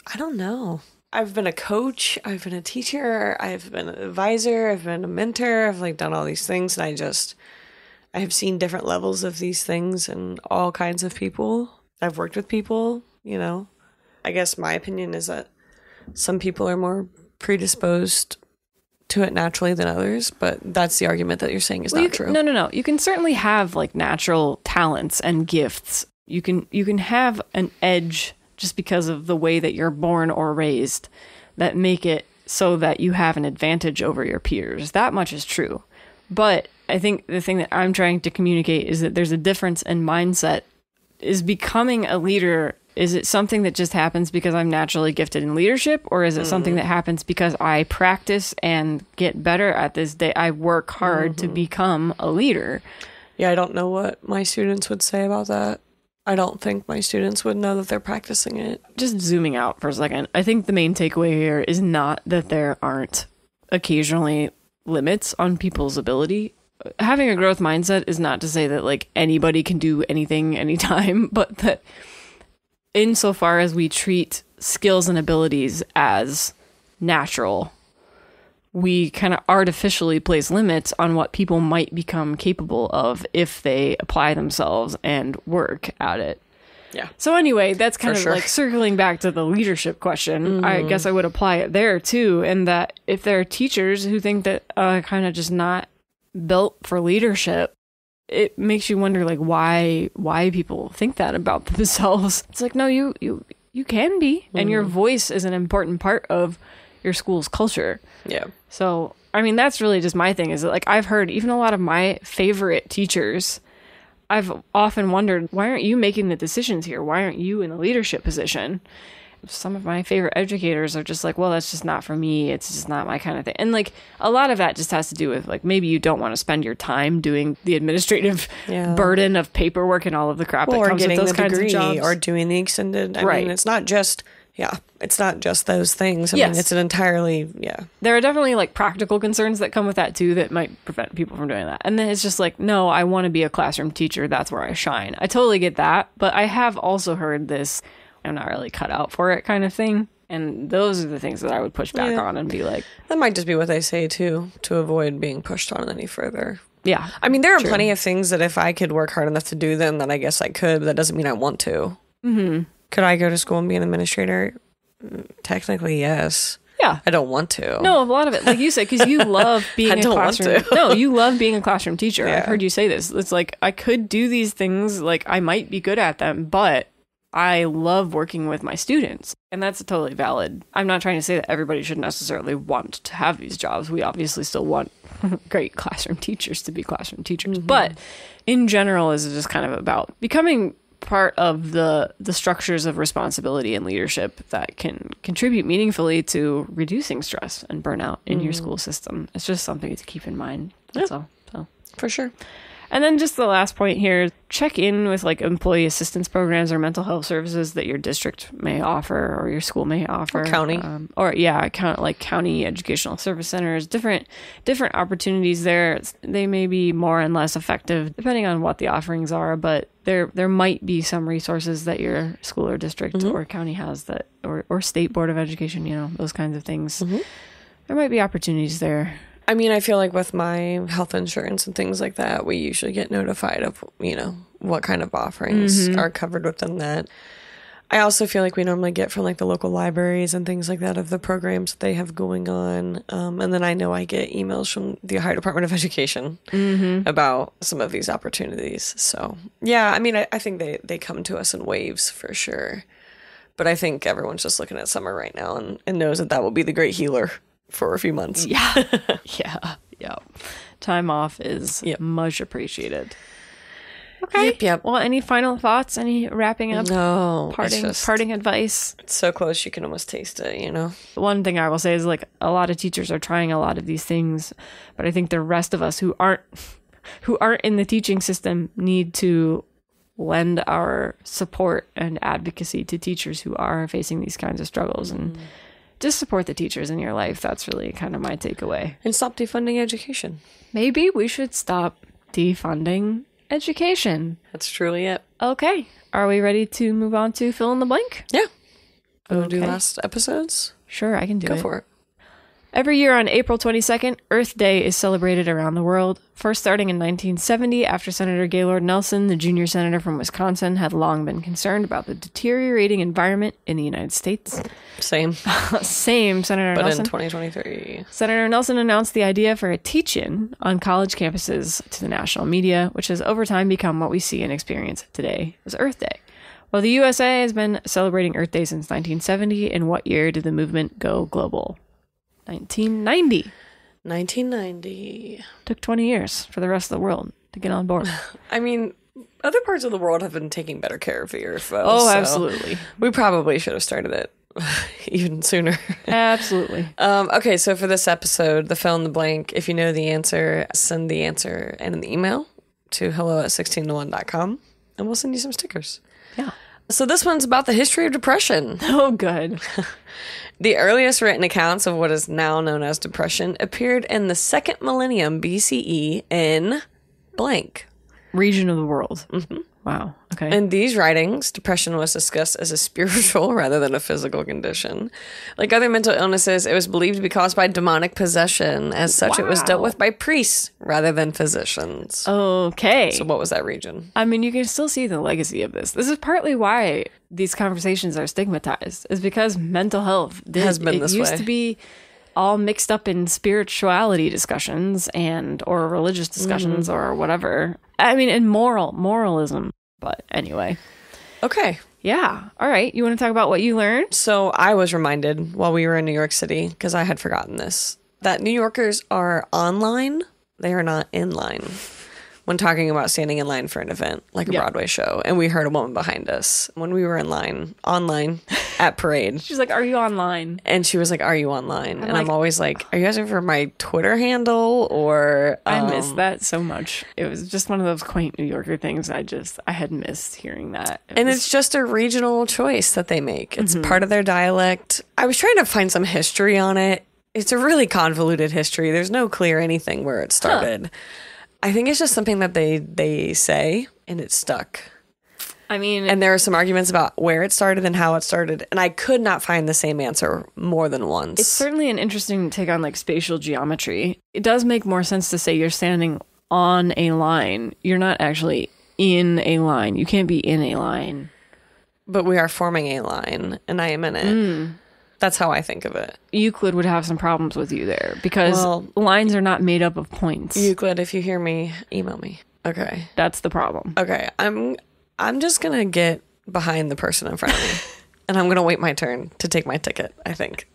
I don't know. I've been a coach. I've been a teacher. I've been an advisor. I've been a mentor. I've like done all these things, and I have seen different levels of these things and all kinds of people. I've worked with people, I guess my opinion is that some people are more predisposed to it naturally than others, but that's the argument that you're saying is not true. No. You can certainly have like natural talents and gifts. You can have an edge just because of the way that you're born or raised that make it so that you have an advantage over your peers. That much is true. But I think the thing that I'm trying to communicate is that there's a difference in mindset. Is becoming a leader, is it something that just happens because I'm naturally gifted in leadership, or is it something that happens because I practice and get better at this day? I work hard to become a leader. Yeah, I don't know what my students would say about that. I don't think my students would know that they're practicing it. Just zooming out for a second, I think the main takeaway here is not that there aren't occasionally limits on people's ability. Having a growth mindset is not to say that like anybody can do anything anytime, but that insofar as we treat skills and abilities as natural, we kind of artificially place limits on what people might become capable of if they apply themselves and work at it. Yeah. So anyway, that's kind of like circling back to the leadership question. I guess I would apply it there too. And that if there are teachers who think that kind of just not built for leadership, it makes you wonder like why people think that about themselves. It's like, no, you can be, and your voice is an important part of your school's culture. Yeah. So, I mean, that's really just my thing, is that like I've heard even a lot of my favorite teachers, I've often wondered, why aren't you making the decisions here? Why aren't you in the leadership position? Some of my favorite educators are just like, well, that's just not for me. It's just not my kind of thing. And like a lot of that just has to do with like maybe you don't want to spend your time doing the administrative burden of paperwork and all of the crap that comes with those kinds of jobs. Or doing the extended. I mean, it's not just those things. I mean, it's an entirely, There are definitely like practical concerns that come with that too that might prevent people from doing that. And then it's just like, no, I want to be a classroom teacher. That's where I shine. I totally get that. But I have also heard this, I'm not really cut out for it kind of thing. And those are the things that I would push back on and be like... That might just be what they say too, to avoid being pushed on any further. Yeah. I mean, there are plenty of things that if I could work hard enough to do them, then I guess I could, but that doesn't mean I want to. Mm-hmm. Could I go to school and be an administrator? Technically, yes. Yeah. I don't want to. No, a lot of it, like you said, because you love being a classroom... No, you love being a classroom teacher. I've heard you say this. It's like, I could do these things, like I might be good at them, but I love working with my students. And that's totally valid. I'm not trying to say that everybody should necessarily want to have these jobs. We obviously still want great classroom teachers to be classroom teachers. Mm-hmm. But in general, is just kind of about becoming part of the structures of responsibility and leadership that can contribute meaningfully to reducing stress and burnout in your school system. It's just something to keep in mind. That's all. So For sure. And then just the last point here, check in with like employee assistance programs or mental health services that your district may offer or your school may offer. Or county. County educational service centers, different opportunities there. They may be more and less effective depending on what the offerings are, but there might be some resources that your school or district or county has that, or state board of education, those kinds of things. There might be opportunities there. I mean, I feel like with my health insurance and things like that, we usually get notified of, what kind of offerings are covered within that. I also feel like we normally get from like the local libraries and things like that of the programs that they have going on. And then I know I get emails from the Ohio Department of Education about some of these opportunities. So, yeah, I mean, I think they come to us in waves for sure. But I think everyone's just looking at summer right now and knows that will be the great healer for a few months. Yeah. Time off is much appreciated. Okay. Yep. Well, any final thoughts? Any wrapping up? No. Parting advice? It's so close you can almost taste it, One thing I will say is like a lot of teachers are trying a lot of these things, but I think the rest of us who aren't in the teaching system need to lend our support and advocacy to teachers who are facing these kinds of struggles and just support the teachers in your life. That's really kind of my takeaway. And stop defunding education. Maybe we should stop defunding education. That's truly it. Okay. Are we ready to move on to fill in the blank? Yeah. Want to do last episodes? Sure, I can do it. Go for it. Every year on April 22nd, Earth Day is celebrated around the world. First starting in 1970 after Senator Gaylord Nelson, the junior senator from Wisconsin, had long been concerned about the deteriorating environment in the United States. Same, Senator Nelson. But in 2023. Senator Nelson announced the idea for a teach-in on college campuses to the national media, which has over time become what we see and experience today as Earth Day. Well, the USA has been celebrating Earth Day since 1970. In what year did the movement go global? 1990. 1990. Took 20 years for the rest of the world to get on board. I mean, other parts of the world have been taking better care of the earth, though. Oh, absolutely. We probably should have started it even sooner. Absolutely. Okay, so for this episode, the fill in the blank, if you know the answer, send the answer in an email to hello@16to1.com, and we'll send you some stickers. Yeah. So this one's about the history of depression. Oh, good. The earliest written accounts of what is now known as depression appeared in the 2nd millennium BCE in blank. Region of the world. Mm-hmm. Wow. Okay. In these writings, depression was discussed as a spiritual rather than a physical condition. Like other mental illnesses, it was believed to be caused by demonic possession. As such, It was dealt with by priests rather than physicians. Okay. So what was that region? I mean, you can still see the legacy of this. This is partly why these conversations are stigmatized, is because mental health has been this way. It used to be all mixed up in spirituality discussions or religious discussions or whatever. I mean, in moralism. But anyway. Okay. Yeah. All right. You want to talk about what you learned? So I was reminded while we were in New York City, because I had forgotten this, that New Yorkers are online. They are not in line when talking about standing in line for an event, like a Broadway show. And we heard a woman behind us when we were online at Parade. She's like, "Are you online?" And she was like, "Are you online?" And I'm always like, "Are you asking for my Twitter handle?" Or I miss that so much. It was just one of those quaint New Yorker things. I had missed hearing that. It's just a regional choice that they make. It's part of their dialect. I was trying to find some history on it. It's a really convoluted history. There's no clear anything where it started. I think it's just something that they say, and it stuck. I mean... And there are some arguments about where it started and how it started, and I could not find the same answer more than once. It's certainly an interesting take on, like, spatial geometry. It does make more sense to say you're standing on a line. You're not actually in a line. You can't be in a line. But we are forming a line, and I am in it. That's how I think of it. Euclid would have some problems with you there, because lines are not made up of points. Euclid, if you hear me, email me. Okay. That's the problem. Okay. I'm just going to get behind the person in front of me, and I'm going to wait my turn to take my ticket, I think.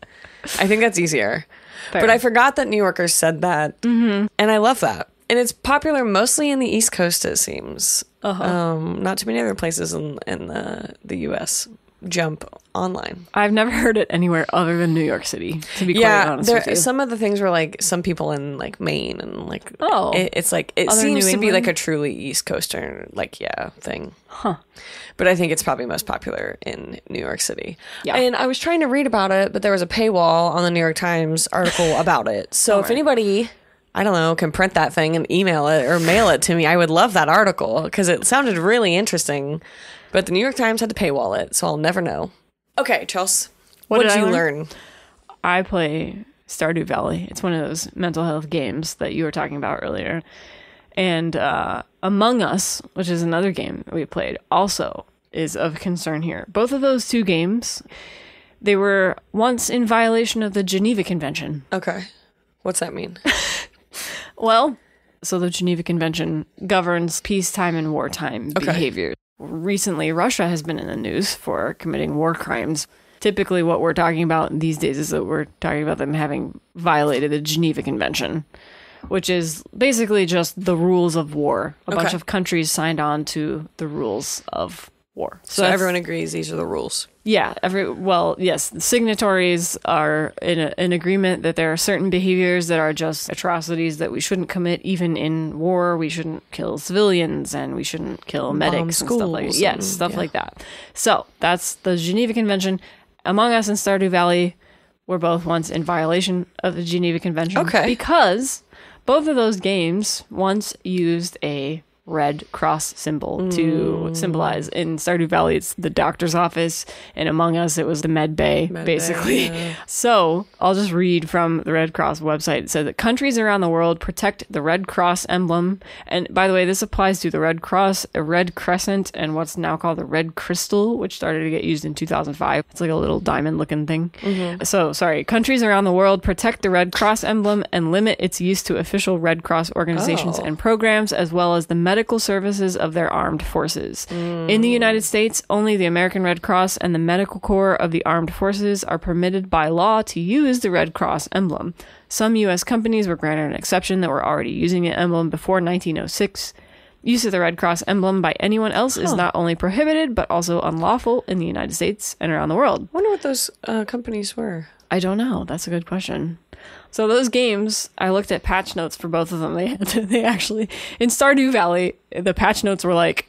I think that's easier. Fair. But I forgot that New Yorkers said that, and I love that. And it's popular mostly in the East Coast, it seems. Not too many other places in the U.S. jump online. I've never heard it anywhere other than New York City, to be quite honest with you. Some of the things were like some people in like Maine and like it's like it Other seems New to be England? like a truly East Coaster thing. Huh. But I think it's probably most popular in New York City. Yeah. And I was trying to read about it, but there was a paywall on the New York Times article about it. So if anybody, I don't know, can print that thing and email it or mail it to me, I would love that article because it sounded really interesting. But the New York Times had to paywall it, so I'll never know. Okay, Chelsea, what did you learn? I play Stardew Valley. It's one of those mental health games that you were talking about earlier. And Among Us, which is another game that we played, also is of concern here. Both of those two games, they were once in violation of the Geneva Convention. Okay. What's that mean? Well, so the Geneva Convention governs peacetime and wartime behavior. Recently, Russia has been in the news for committing war crimes. Typically, what we're talking about these days is that we're talking about them having violated the Geneva Convention, which is basically just the rules of war. A bunch of countries signed on to the rules of war. So everyone agrees these are the rules. Yeah. Yes. The signatories are in agreement that there are certain behaviors that are just atrocities that we shouldn't commit even in war. We shouldn't kill civilians and we shouldn't kill medics and stuff like that. Yes, stuff like that. So that's the Geneva Convention. Among Us and Stardew Valley were both once in violation of the Geneva Convention. Okay. Because both of those games once used a red cross symbol to symbolize. In Stardew Valley, it's the doctor's office, and Among Us, it was the med bay, basically. Yeah. So I'll just read from the Red Cross website. It says that countries around the world protect the Red Cross emblem. And by the way, this applies to the Red Cross, a Red Crescent, and what's now called the Red Crystal, which started to get used in 2005. It's like a little diamond-looking thing. So, countries around the world protect the Red Cross emblem and limit its use to official Red Cross organizations and programs, as well as the medical services of their armed forces. In the United States, only the American Red Cross and the Medical Corps of the Armed Forces are permitted by law to use the Red Cross emblem. Some U.S. companies were granted an exception that were already using the emblem before 1906. Use of the Red Cross emblem by anyone else is not only prohibited, but also unlawful in the United States and around the world. I wonder what those companies were. I don't know. That's a good question. So those games, I looked at patch notes for both of them. They actually, in Stardew Valley, the patch notes were like,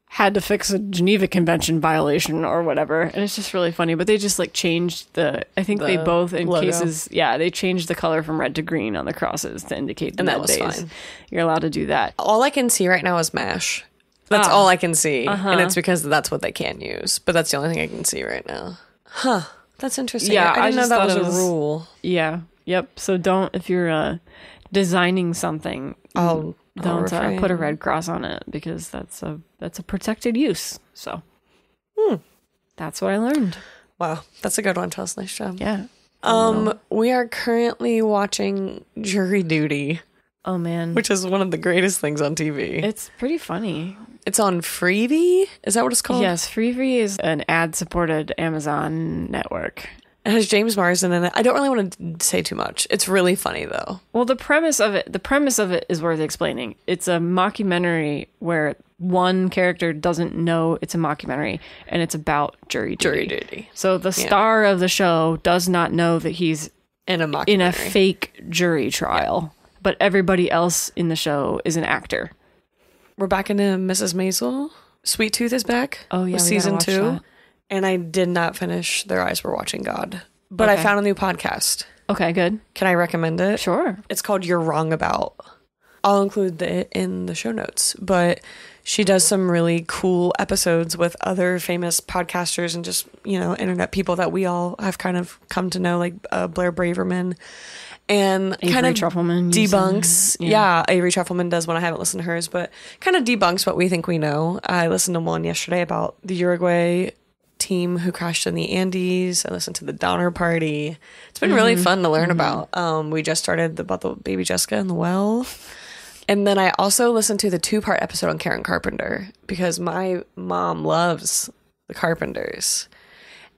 had to fix a Geneva Convention violation or whatever. And it's just really funny. But they just like changed they both in logo. Cases, they changed the color from red to green on the crosses to indicate the and that was days. fine. You're allowed to do that. All I can see right now is MASH. That's all I can see. And it's because that's what they can use. But that's the only thing I can see right now. Huh. That's interesting. Yeah, I didn't know that was a rule. Yeah. Yep. So if you're designing something, don't put a red cross on it because that's a protected use. So that's what I learned. Wow, that's a good one, Chelsea. Nice job. Yeah. We are currently watching Jury Duty. Oh man, which is one of the greatest things on TV. It's pretty funny. It's on Freevee. Is that what it's called? Yes, Freevee is an ad-supported Amazon network. It has James Marsden in it. I don't really want to say too much. It's really funny though. Well, the premise of it is worth explaining. It's a mockumentary where one character doesn't know it's a mockumentary, and it's about jury duty. So the star of the show does not know that he's in a in a fake jury trial, but everybody else in the show is an actor. We're back into Mrs. Maisel. Sweet Tooth is back. Oh yeah, season 2. And I did not finish Their Eyes Were Watching God. But I found a new podcast. Okay, good. Can I recommend it? Sure. It's called You're Wrong About. I'll include it in the show notes. But she does some really cool episodes with other famous podcasters and just, internet people that we all have kind of come to know, like Blair Braverman. And Avery kind of Trufelman debunks. Avery Trufelman does one. I haven't listened to hers, but kind of debunks what we think we know. I listened to one yesterday about the Uruguay team who crashed in the Andes. I listened to the Donner Party. It's been really fun to learn about. We just started about the baby Jessica in the well. And then I also listened to the 2-part episode on Karen Carpenter because my mom loves the Carpenters.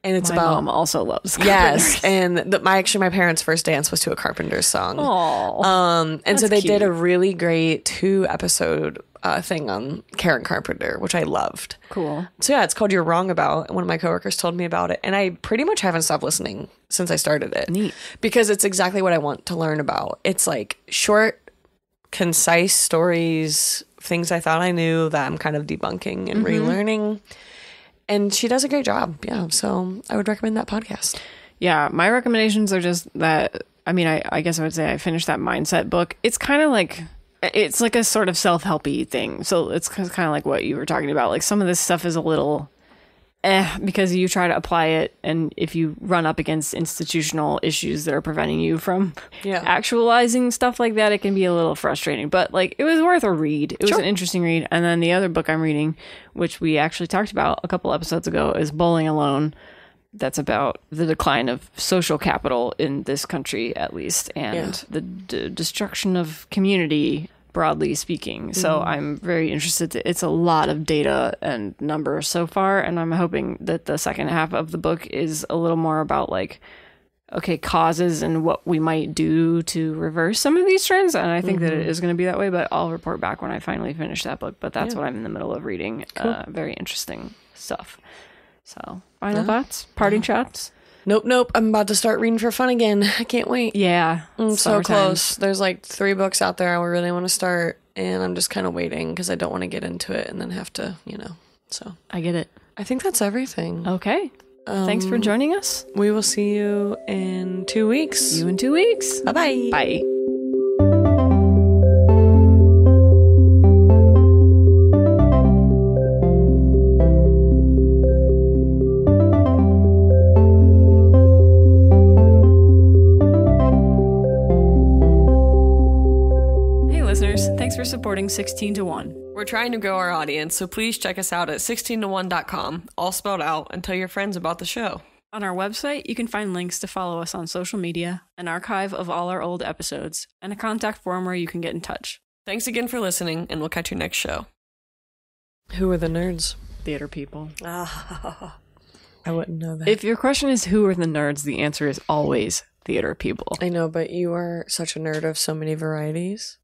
And it's my about mom also loves Carpenters. Yes, and my parents' first dance was to a Carpenters song. Aww, and so they did a really great 2-episode thing on Karen Carpenter, which I loved. Cool. So yeah, it's called You're Wrong About. One of my coworkers told me about it, and I pretty much haven't stopped listening since I started it. Neat. Because it's exactly what I want to learn about. It's like short, concise stories, things I thought I knew that I'm kind of debunking and relearning. And she does a great job. Yeah. So I would recommend that podcast. Yeah. My recommendations are just that, I mean, I guess I would say I finished that mindset book. It's kind of like, it's like a sort of self-helpy thing. So it's kind of like what you were talking about. Like some of this stuff is a little because you try to apply it, and if you run up against institutional issues that are preventing you from actualizing stuff like that, it can be a little frustrating. But like, it was worth a read. It was an interesting read. And then the other book I'm reading, which we actually talked about a couple episodes ago, is Bowling Alone. That's about the decline of social capital in this country, at least, and the destruction of community, broadly speaking. So I'm very interested. It's a lot of data and numbers so far, and I'm hoping that the second half of the book is a little more about like, okay, causes and what we might do to reverse some of these trends. And I think that it is going to be that way, but I'll report back when I finally finish that book. But that's what I'm in the middle of reading. Cool. Very interesting stuff. So final thoughts, parting shots. Nope. I'm about to start reading for fun again. I can't wait. Yeah. I'm so close. There's like 3 books out there I really want to start, and I'm just kind of waiting because I don't want to get into it and then have to, so. I get it. I think that's everything. Okay. Thanks for joining us. We will see you in 2 weeks. See you in 2 weeks. Bye-bye. Bye. Thanks for supporting 16 to 1. We're trying to grow our audience, so please check us out at 16to1.com, all spelled out, and tell your friends about the show. On our website, you can find links to follow us on social media, an archive of all our old episodes, and a contact form where you can get in touch. Thanks again for listening, and we'll catch you next show. Who are the nerds? Theater people. I wouldn't know that. If your question is who are the nerds, the answer is always theater people. I know, but you are such a nerd of so many varieties.